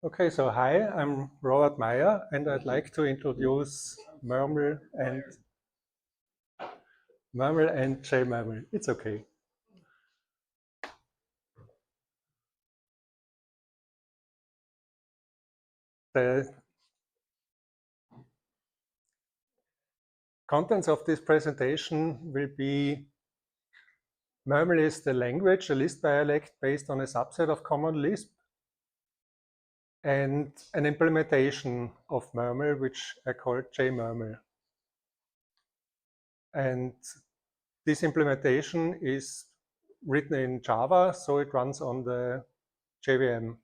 Okay, so hi, I'm Robert Meyer, and I'd like to introduce Murmel and JMurmel. It's okay. The contents of this presentation will be Murmel is the language, a Lisp dialect based on a subset of Common Lisp, and an implementation of Murmel, which I call JMurmel. And this implementation is written in Java, so it runs on the JVM.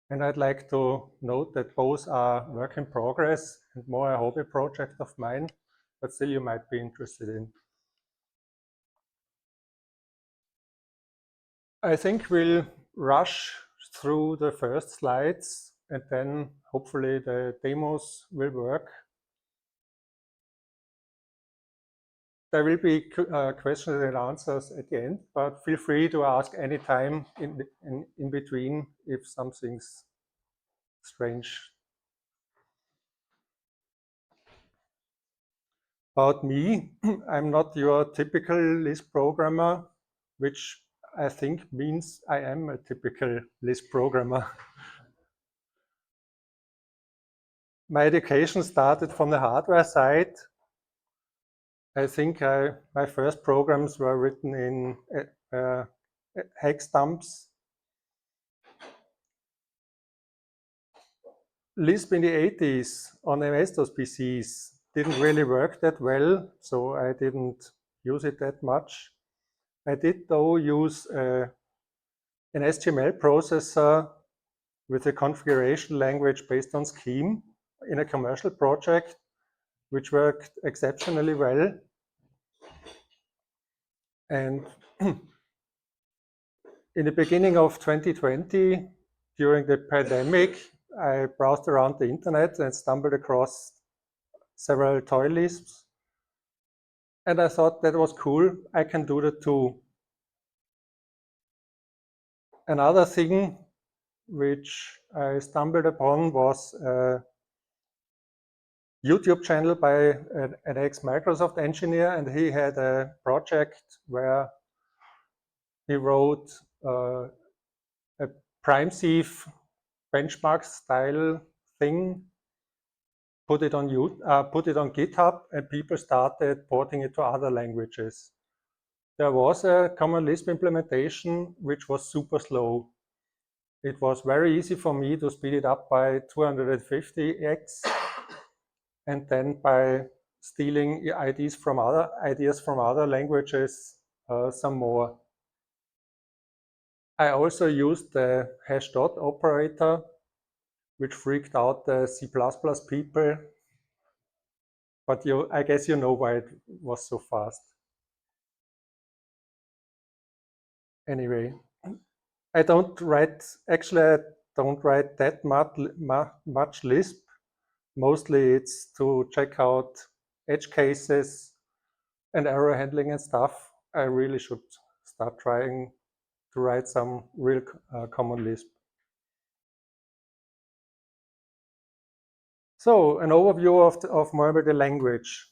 And I'd like to note that both are work in progress and more a hobby project of mine, but still you might be interested in. I think we'll rush through the first slides and then hopefully the demos will work. There will be questions and answers at the end, but feel free to ask any time in between if something's strange. About me, I'm not your typical Lisp programmer, which I think means I am a typical Lisp programmer. My education started from the hardware side. I think my first programs were written in hex dumps. Lisp in the 80s on MS-DOS PCs didn't really work that well, so I didn't use it that much. I did, though, use an HTML processor with a configuration language based on Scheme in a commercial project, which worked exceptionally well. And in the beginning of 2020, during the pandemic, I browsed around the internet and stumbled across several toy Lisps. And I thought that was cool. I can do that too. Another thing which I stumbled upon was a YouTube channel by an ex-Microsoft engineer, and he had a project where he wrote a prime sieve benchmark style thing, put it on GitHub, and people started porting it to other languages. There was a Common Lisp implementation which was super slow. It was very easy for me to speed it up by 250x, and then by stealing ideas from other languages, some more. I also used the hash dot operator, which freaked out the C++ people, but I guess you know why it was so fast. Anyway, I don't write that much Lisp. Mostly it's to check out edge cases and error handling and stuff. I really should start trying to write some real common Lisp. So an overview of Murmel the language.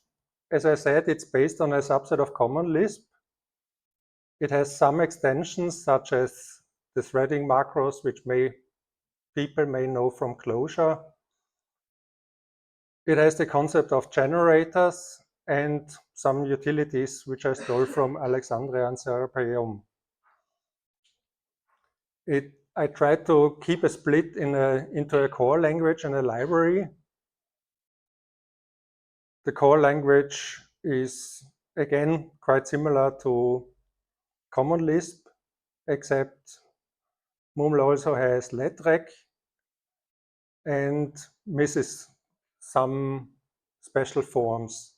As I said, it's based on a subset of Common Lisp. It has some extensions such as the threading macros, which people may know from Closure. It has the concept of generators and some utilities which I stole from Alexandria and Serapeum. I tried to keep a split into a core language and a library. The core language is, again, quite similar to Common Lisp, except Murmel also has letrec and misses some special forms.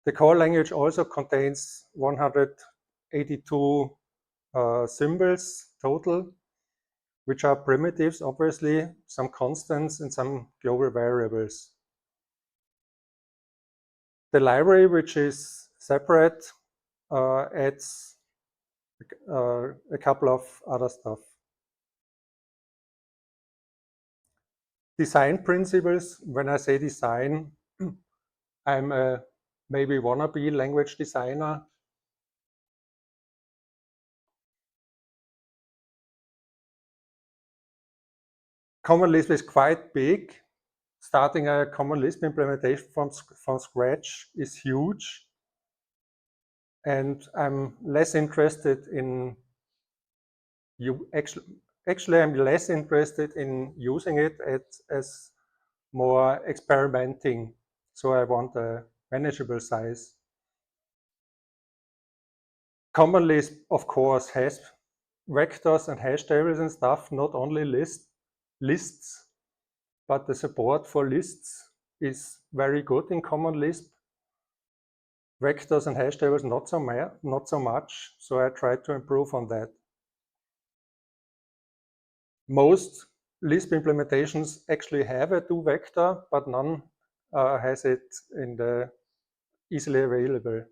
The core language also contains 182 symbols total, which are primitives, obviously, some constants and some global variables. The library, which is separate, adds a couple of other stuff. Design principles. When I say design, I'm a maybe wannabe language designer. Common Lisp is quite big. Starting a Common Lisp implementation from scratch is huge. And I'm less interested in actually I'm less interested in using it as more experimenting. So I want a manageable size. Common Lisp, of course, has vectors and hash tables and stuff, not only lists, but the support for lists is very good in Common Lisp. Vectors and hash tables not so much, so I try to improve on that. Most Lisp implementations actually have a do vector, but none has it in the easily available.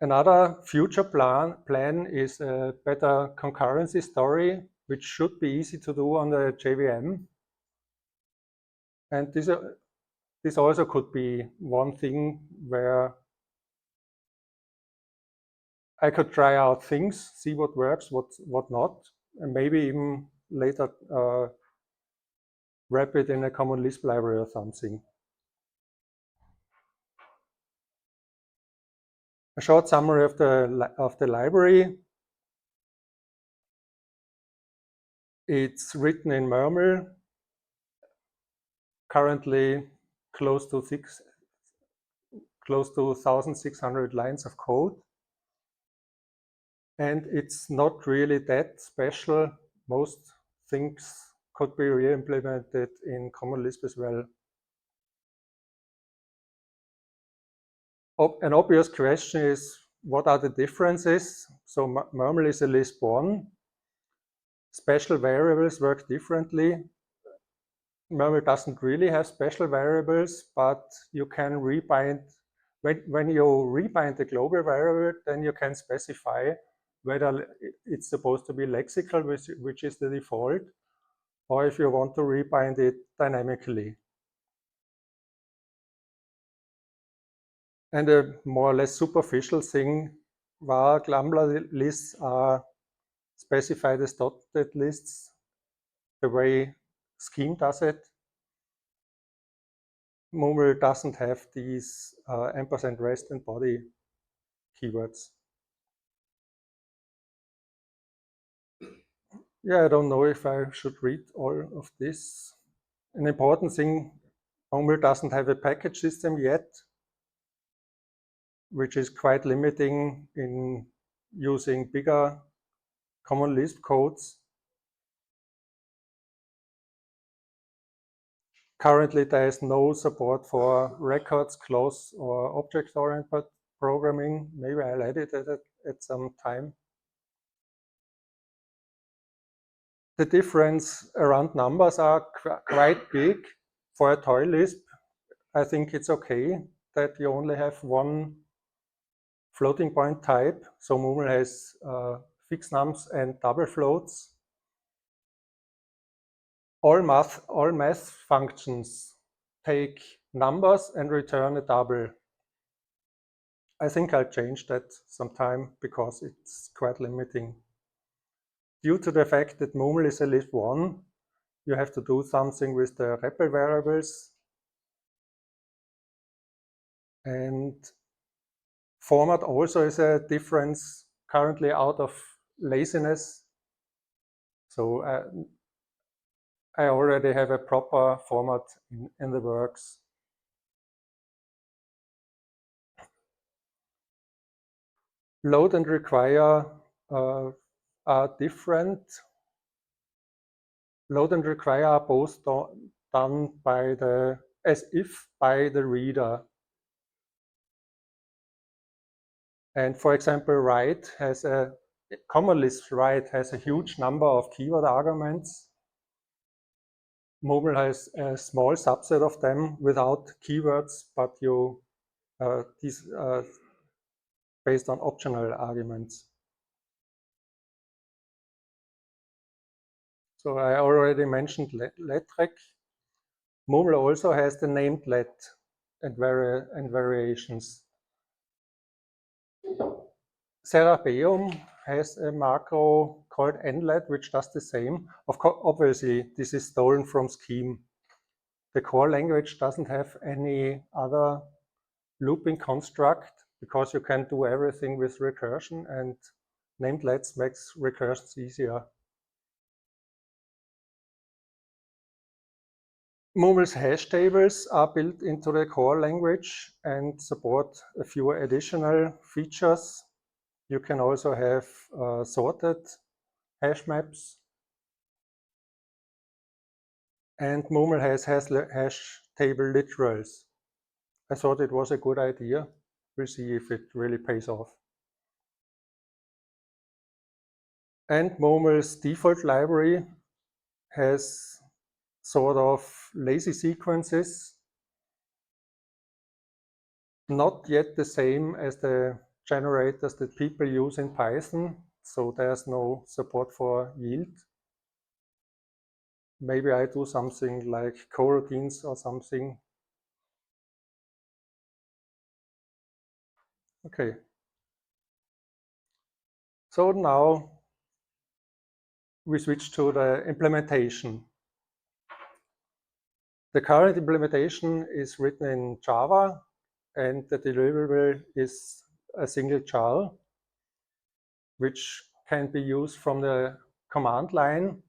Another future plan is a better concurrency story, which should be easy to do on the JVM. And this also could be one thing where I could try out things, see what works, what not, and maybe even later wrap it in a Common Lisp library or something. A short summary of the library. It's written in Murmel, currently close to 1,600 lines of code. And it's not really that special. Most things could be re-implemented in Common Lisp as well. An obvious question is, what are the differences? So Murmel is a Lisp 1. Special variables work differently. Murmel doesn't really have special variables, but you can rebind. When you rebind the global variable, then you can specify whether it's supposed to be lexical, which is the default, or if you want to rebind it dynamically. And a more or less superficial thing, var glambler lists are specified as dotted lists, the way Scheme does it. Murmel doesn't have these ampersand rest and body keywords. Yeah, I don't know if I should read all of this. An important thing, Murmel doesn't have a package system yet, which is quite limiting in using bigger Common Lisp codes. Currently, there is no support for records, clause, or object-oriented programming. Maybe I'll add it at some time. The difference around numbers are quite big. For a toy Lisp, I think it's okay that you only have one floating point type. So Murmel has fixed nums and double floats. All math functions take numbers and return a double. I think I'll change that sometime because it's quite limiting. Due to the fact that Murmel is a Lisp 1, you have to do something with the REPL variables. And format also is a difference currently out of laziness. So I already have a proper format in the works. Load and require are different. Load and require are both done by as if by the reader. And for example, Common Lisp write has a huge number of keyword arguments. Murmel has a small subset of them without keywords, but these based on optional arguments. So I already mentioned letrec. Murmel also has the named let and variations. Cerapeum has a macro called nlet, which does the same. Of course, obviously, this is stolen from Scheme. The core language doesn't have any other looping construct because you can do everything with recursion, and named lets makes recursions easier. Murmel's hash tables are built into the core language and support a few additional features. You can also have sorted hash maps. And Murmel has hash table literals. I thought it was a good idea. We'll see if it really pays off. And Murmel's default library has sort of lazy sequences, not yet the same as the generators that people use in Python, so there's no support for yield. Maybe I do something like coroutines or something. Okay. So now we switch to the implementation. The current implementation is written in Java, and the deliverable is a single jar, which can be used from the command line,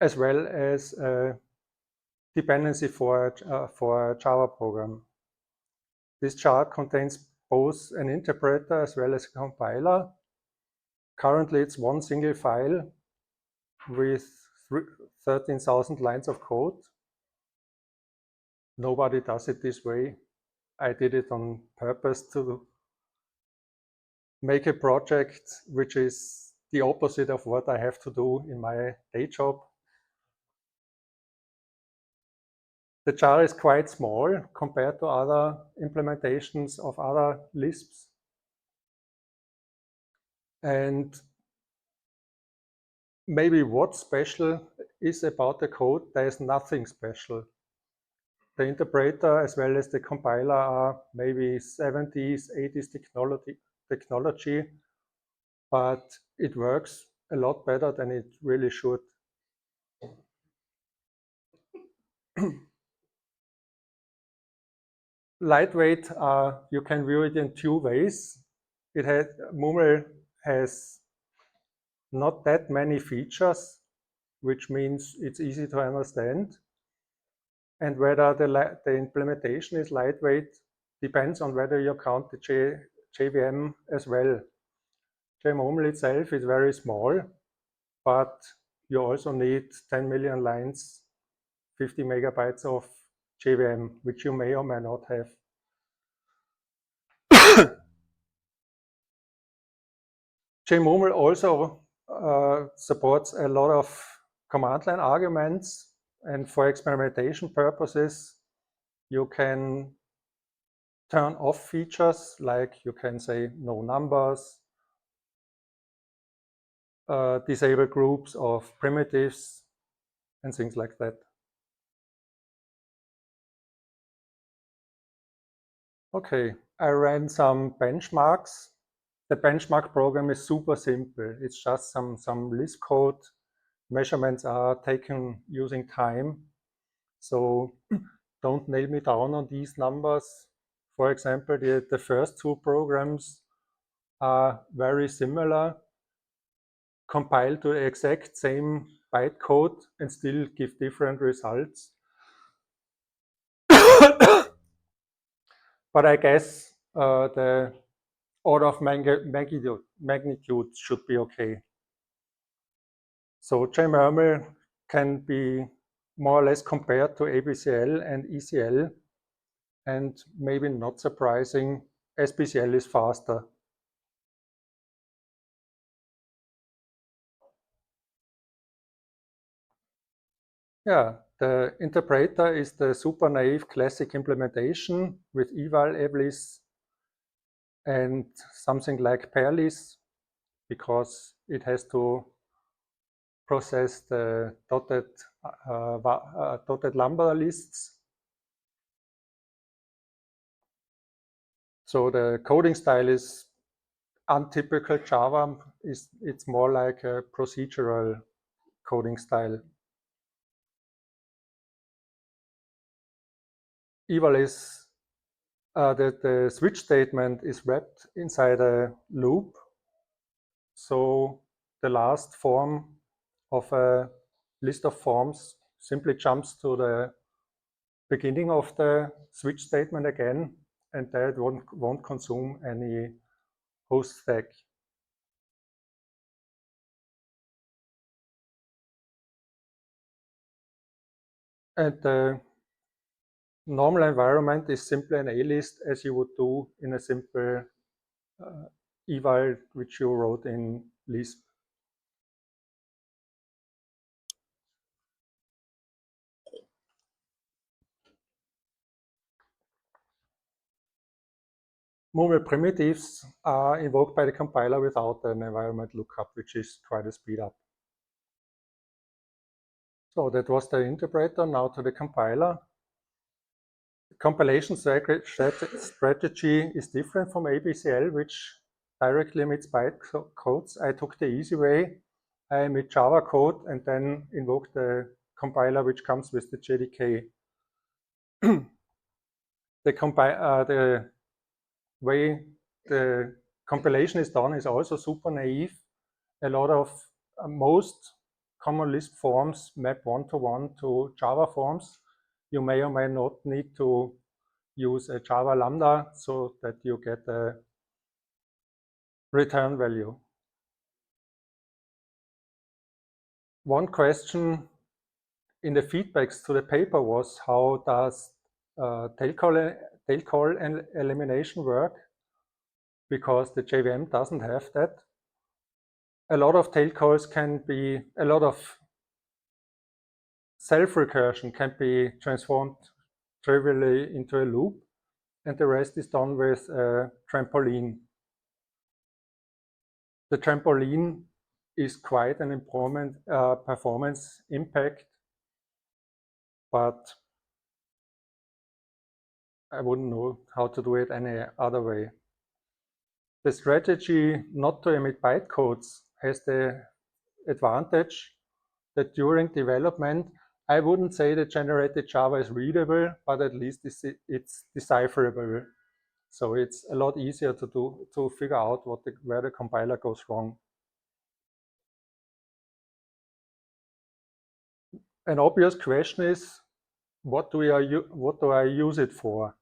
as well as a dependency for a Java program. This jar contains both an interpreter as well as a compiler. Currently, it's one single file with 13,000 lines of code. Nobody does it this way. I did it on purpose to make a project which is the opposite of what I have to do in my day job. The jar is quite small compared to other implementations of other Lisps. And maybe what's special is about the code, there is nothing special. The interpreter as well as the compiler are maybe 70s, 80s technology, but it works a lot better than it really should. Lightweight, you can view it in two ways. Murmel has not that many features, which means it's easy to understand. And whether the implementation is lightweight depends on whether you count the JVM as well. JMurmel itself is very small, but you also need 10 million lines, 50 megabytes of JVM, which you may or may not have. JMurmel also supports a lot of command line arguments, and for experimentation purposes, you can turn off features like you can say no numbers, disable groups of primitives, and things like that. Okay, I ran some benchmarks. The benchmark program is super simple. It's just some Lisp code. Measurements are taken using time. So don't nail me down on these numbers. For example, the first two programs are very similar, compile to the exact same bytecode and still give different results. But I guess the order of magnitude should be okay. So JMurmel can be more or less compared to ABCL and ECL, and maybe not surprising, SBCL is faster. Yeah, the interpreter is the super naive classic implementation with eval eblis and something like pairless, because it has to process the dotted lambda lists. So the coding style is untypical Java. It's more like a procedural coding style. Eval is that the switch statement is wrapped inside a loop. So the last form of a list of forms simply jumps to the beginning of the switch statement again, and that won't consume any host stack. And the normal environment is simply an A-list as you would do in a simple eval which you wrote in Lisp. Murmel primitives are invoked by the compiler without an environment lookup, which is quite a speed up. So that was the interpreter. Now to the compiler. Compilation strategy is different from ABCL, which directly emits bytecodes. I took the easy way. I emit Java code and then invoke the compiler, which comes with the JDK. The way the compilation is done is also super naive. A lot of most common Lisp forms map one-to-one to Java forms. You may or may not need to use a Java lambda so that you get a return value. One question in the feedbacks to the paper was, how does tail call elimination work? Because the JVM doesn't have that. A lot of tail calls can be, a lot of self-recursion can be transformed trivially into a loop, and the rest is done with a trampoline. The trampoline is quite an improvement, performance impact, but I wouldn't know how to do it any other way. The strategy not to emit bytecodes has the advantage that during development, I wouldn't say that generated Java is readable, but at least it's decipherable. So it's a lot easier to figure out where the compiler goes wrong. An obvious question is, what do I use it for?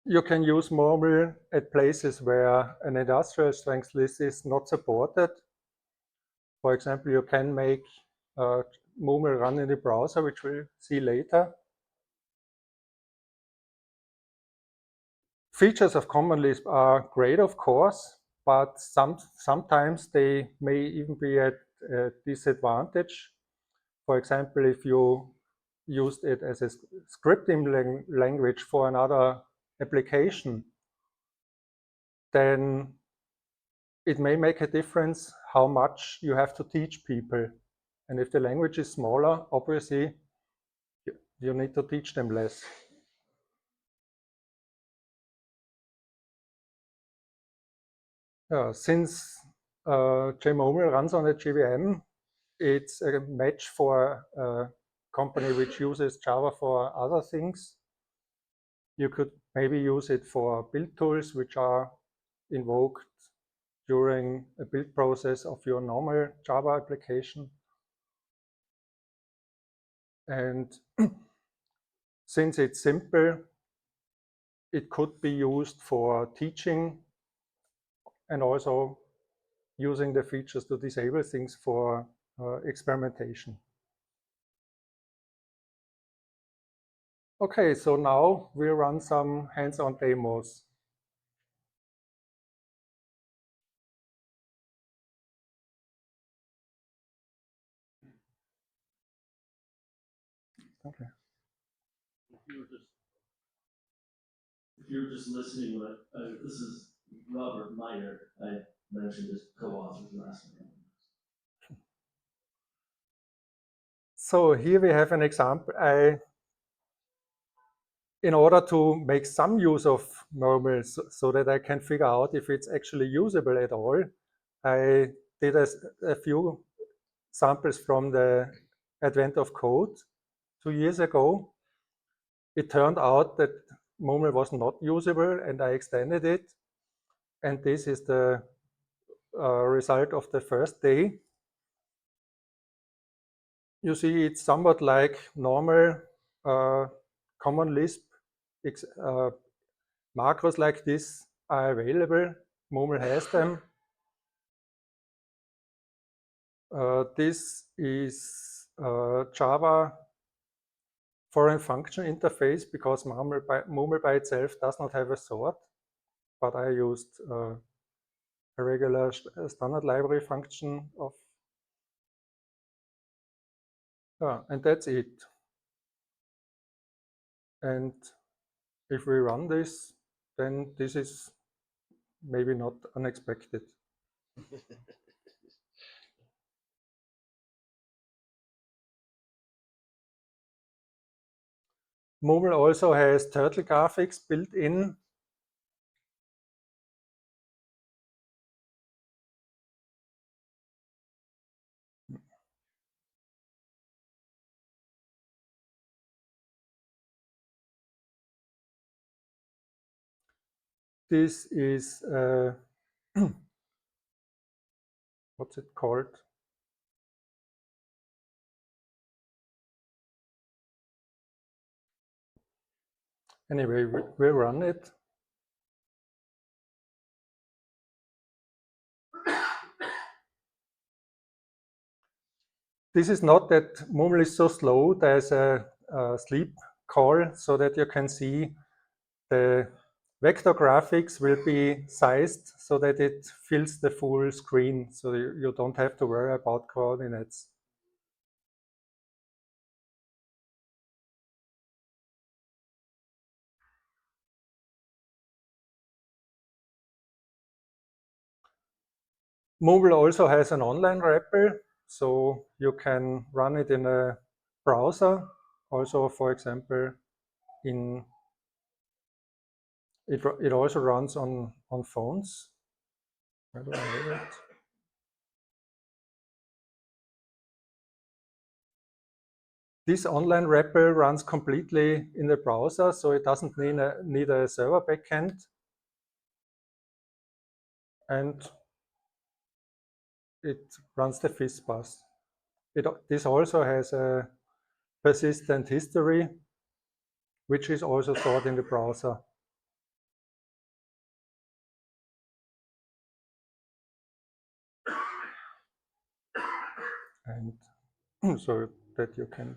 You can use Murmel at places where an industrial strength list is not supported. For example, you can make Murmel run in the browser, which we'll see later. Features of Common Lisp are great, of course, but sometimes they may even be at a disadvantage. For example, if you used it as a scripting language for another application, then it may make a difference how much you have to teach people. And if the language is smaller, obviously, you need to teach them less. Since JMurmel runs on a JVM, it's a match for a company which uses Java for other things. You could maybe use it for build tools which are invoked during a build process of your normal Java application. And since it's simple, it could be used for teaching and also using the features to disable things for experimentation. Okay, so now we'll run some hands-on demos. Okay. If you were just listening, this is Robert Meyer, I mentioned his co-author's last name. So here we have an example. In order to make some use of Murmel so that I can figure out if it's actually usable at all, I did a few samples from the advent of code 2 years ago. It turned out that Murmel was not usable and I extended it. And this is the result of the first day. You see it's somewhat like normal common Lisp. Macros like this are available. Murmel has them. This is Java foreign function interface because Murmel by itself does not have a sort, but I used a regular standard library function of, and that's it. And if we run this, then this is maybe not unexpected. Murmel also has turtle graphics built in. This is, what's it called? Anyway, we'll run it. This is not that Murmel is so slow. There's a sleep call so that you can see the vector graphics will be sized so that it fills the full screen. So you don't have to worry about coordinates. Murmel also has an online REPL, so you can run it in a browser. Also, for example, it also runs on phones. Where do I have it? This online REPL runs completely in the browser, so it doesn't need a server backend. And it runs the FIS bus. This also has a persistent history, which is also stored in the browser. And so that you can.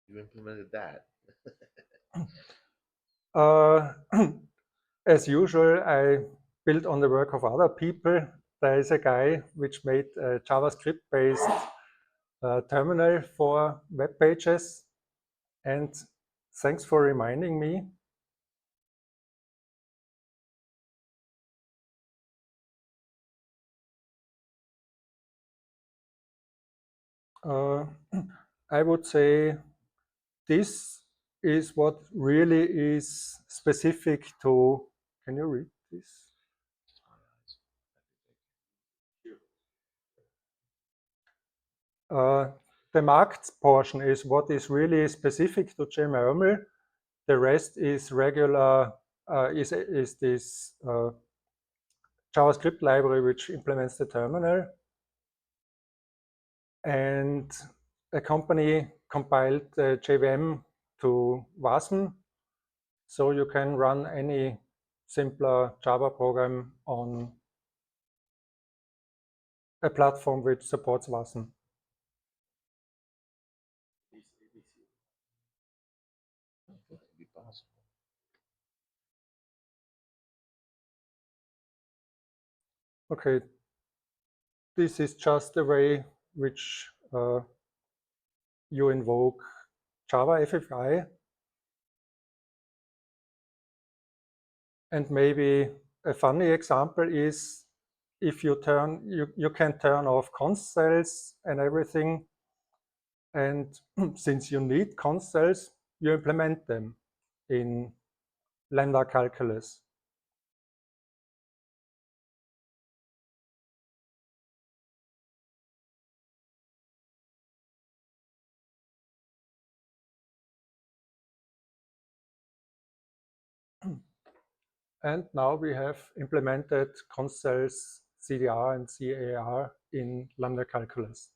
You implemented that. As usual, I built on the work of other people. There is a guy which made a JavaScript-based terminal for web pages. And thanks for reminding me. I would say this is what really is specific to, can you read this? The marked portion is what is really specific to JMurmel. The rest is regular, is this JavaScript library which implements the terminal. And a company compiled the JVM to WASM, so you can run any simpler Java program on a platform which supports WASM. Okay, this is just the way which you invoke Java FFI. And maybe a funny example is if you can turn off const cells and everything. And since you need const cells, you implement them in lambda calculus. And now we have implemented const cells CDR and CAR in lambda calculus.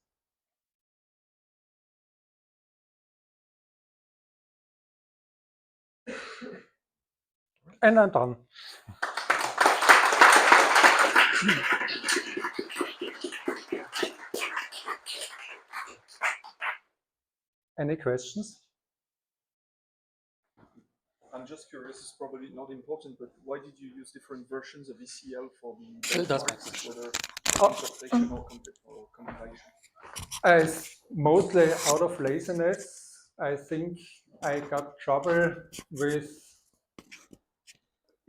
And I'm done. Any questions? I'm just curious, it's probably not important, but why did you use different versions of ECL for the benchmarks, whether interpretation or compilation? It's mostly out of laziness. I think I got trouble with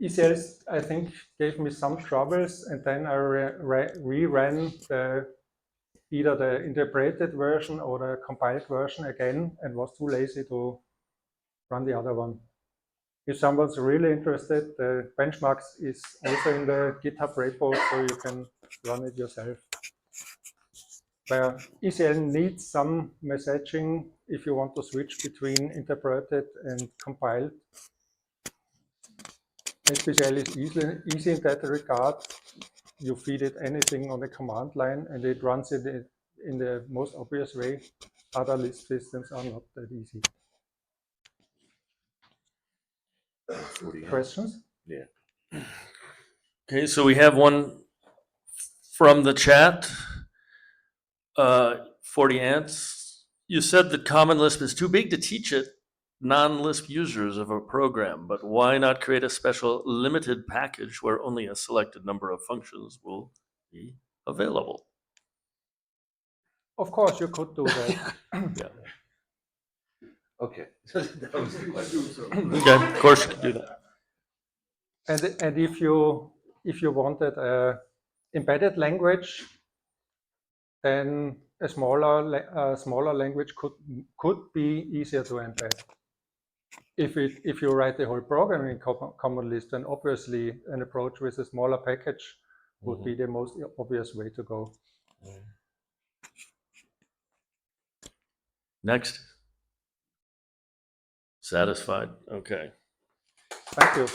ECLs. I think gave me some troubles, and then I reran either the interpreted version or the compiled version again, and was too lazy to run the other one. If someone's really interested, the benchmarks is also in the GitHub repo, so you can run it yourself. Where ECL needs some messaging if you want to switch between interpreted and compiled. SPCL is easy in that regard. You feed it anything on the command line and it runs it in the most obvious way. Other Lisp systems are not that easy. Questions? Yeah. Okay, so we have one from the chat. 40 ants. You said that Common Lisp is too big to teach it non-Lisp users of a program, but why not create a special limited package where only a selected number of functions will be available? Of course, you could do that. Yeah. Okay. That was the question. Okay, of course you can do that. And if you wanted a embedded language, then a smaller language could be easier to embed. If you write the whole program in Common Lisp, then obviously an approach with a smaller package would be the most obvious way to go. Next. Satisfied? Okay. Thank you.